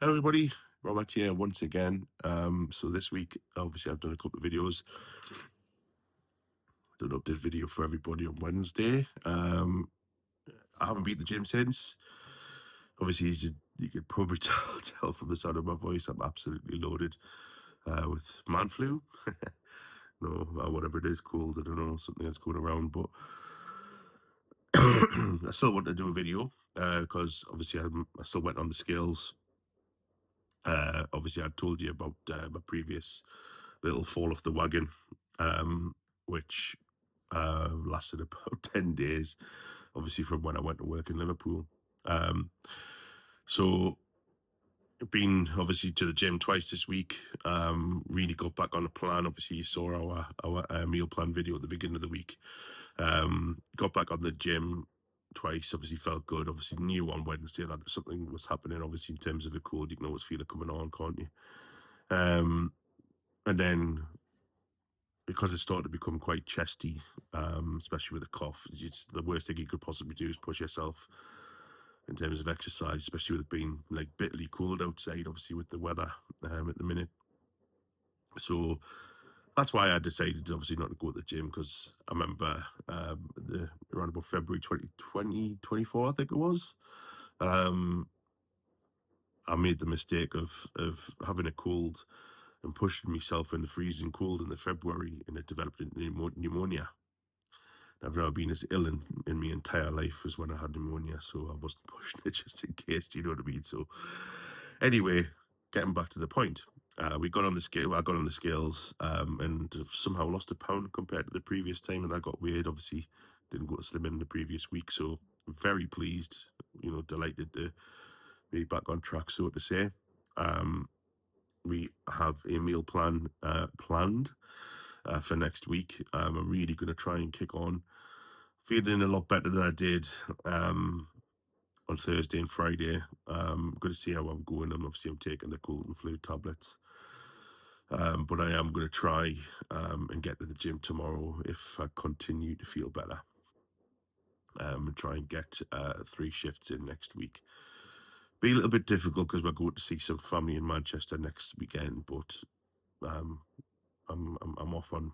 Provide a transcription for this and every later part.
Hello, everybody. Robert here once again. So this week, obviously, I've done a couple of videos. Done an update video for everybody on Wednesday. I haven't been to the gym since. Obviously, you could probably tell from the sound of my voice, I'm absolutely loaded with man flu. No, whatever it is called, I don't know, something that's going around. But I still want to do a video because obviously I still went on the scales. Obviously, I told you about my previous little fall off the wagon, which lasted about 10 days, obviously, from when I went to work in Liverpool. Um, so, been obviously to the gym twice this week, really got back on the plan. Obviously, you saw our meal plan video at the beginning of the week. Got back on the gym twice, obviously felt good. Obviously, knew on Wednesday that something was happening, obviously, in terms of a cold. You can always feel it coming on, can't you? And then because it started to become quite chesty, especially with a cough, it's the worst thing you could possibly do is push yourself in terms of exercise, especially with it being like bitterly cold outside, obviously with the weather at the minute. So that's why I decided, obviously, not to go to the gym because I remember around about February 2024, I think it was. Um, I made the mistake of having a cold and pushing myself in the freezing cold in the February, and it developed into pneumonia. I've never been as ill in my entire life as when I had pneumonia, so I wasn't pushing it just in case. Do you know what I mean? So, anyway, getting back to the point, we got on the scale. I got on the scales, and somehow lost a pound compared to the previous time, and I got weird. Obviously, didn't go to slim in the previous week, so very pleased. Delighted to be back on track, so to say. Um, we have a meal plan planned for next week. I'm really going to try and kick on. Feeling a lot better than I did on Thursday and Friday. Going to see how I'm going. And obviously, I'm taking the cold and flu tablets. But I am going to try and get to the gym tomorrow if I continue to feel better. And try and get 3 shifts in next week. Be a little bit difficult because we're going to see some family in Manchester next weekend, but um, I'm off on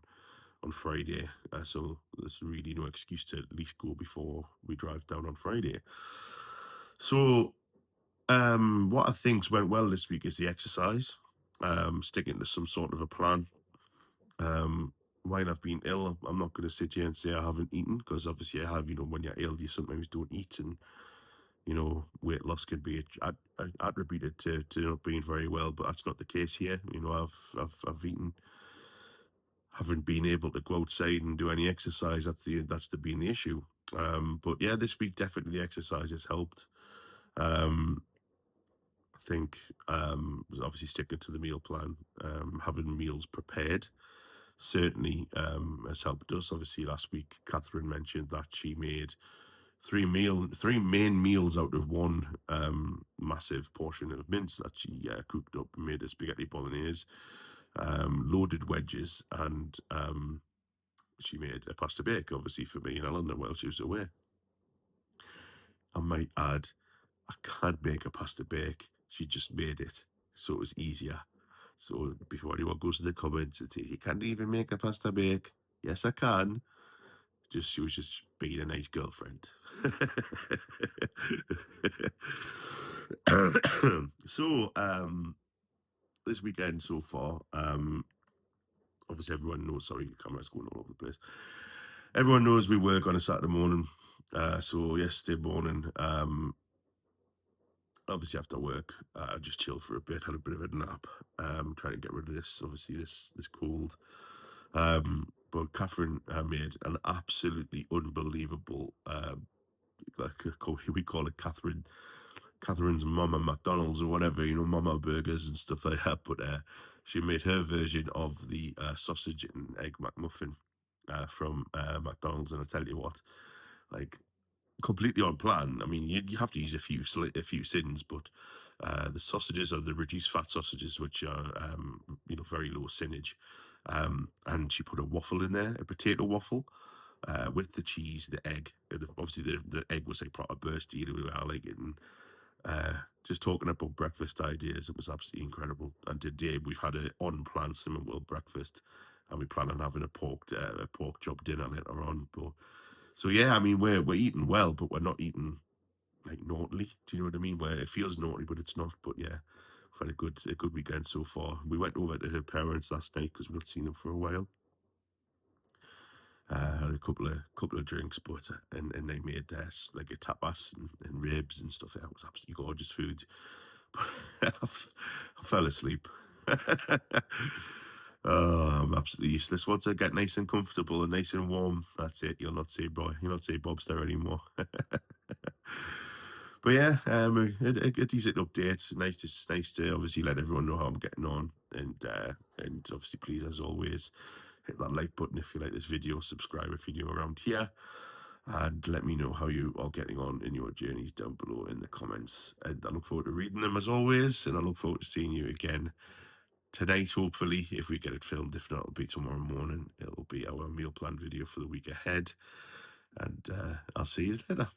Friday, so there's really no excuse to at least go before we drive down on Friday. So, what I think's went well this week is the exercise, sticking to some sort of a plan. Um, while I've been ill, I'm not going to sit here and say I haven't eaten because obviously I have. When you're ill, you sometimes don't eat, and weight loss can be attributed to not being very well, but that's not the case here. I've eaten, haven't been able to go outside and do any exercise. That's been the issue. But yeah, this week definitely the exercise has helped. Um, I think obviously sticking to the meal plan, having meals prepared certainly has helped us. Obviously, last week Catherine mentioned that she made three main meals out of one massive portion of mince that she cooked up and made a spaghetti bolognese, loaded wedges, and she made a pasta bake, obviously for me in London while she was away. I might add, I can't make a pasta bake. She just made it, so it was easier. So before anyone goes to the comments and says you can't even make a pasta bake, yes I can. She was just being a nice girlfriend. So this weekend so far, obviously everyone knows. Sorry, the camera's going all over the place. Everyone knows we work on a Saturday morning. So yesterday morning, obviously after work, I just chilled for a bit, had a bit of a nap, trying to get rid of this, obviously this cold. But Catherine made an absolutely unbelievable, we call it Catherine's Mama McDonald's or whatever, Mama burgers and stuff like that. But she made her version of the sausage and egg McMuffin from McDonald's, and I tell you what, like completely on plan. I mean, you have to use a few sins, but the sausages are the reduced fat sausages, which are very low sinnage. And she put a waffle in there, a potato waffle, with the cheese, the egg. Obviously, the egg was like proper bursty, the way I like it, and just talking about breakfast ideas, it was absolutely incredible. And today we've had an on-plan Cinnamon World breakfast, and we plan on having a pork chop dinner later on. But so yeah, I mean we're eating well, but we're not eating like naughtily. Do you know what I mean? Where it feels naughty, but it's not. But yeah, we've had a good weekend so far. We went over to her parents last night because we've not seen them for a while. Had a couple of drinks, but and they made like a tapas and ribs and stuff. That was absolutely gorgeous food. But I fell asleep. Oh, I'm absolutely useless. Once I get nice and comfortable and nice and warm, that's it. You'll not see boy. You'll not see Bobster anymore. But yeah, a decent update. Nice to obviously let everyone know how I'm getting on, and obviously please as always hit that like button if you like this video, subscribe if you're new around here, and let me know how you are getting on in your journeys down below in the comments. And I look forward to reading them as always, and I look forward to seeing you again tonight, hopefully, if we get it filmed. If not, it'll be tomorrow morning. It'll be our meal plan video for the week ahead, and I'll see you later.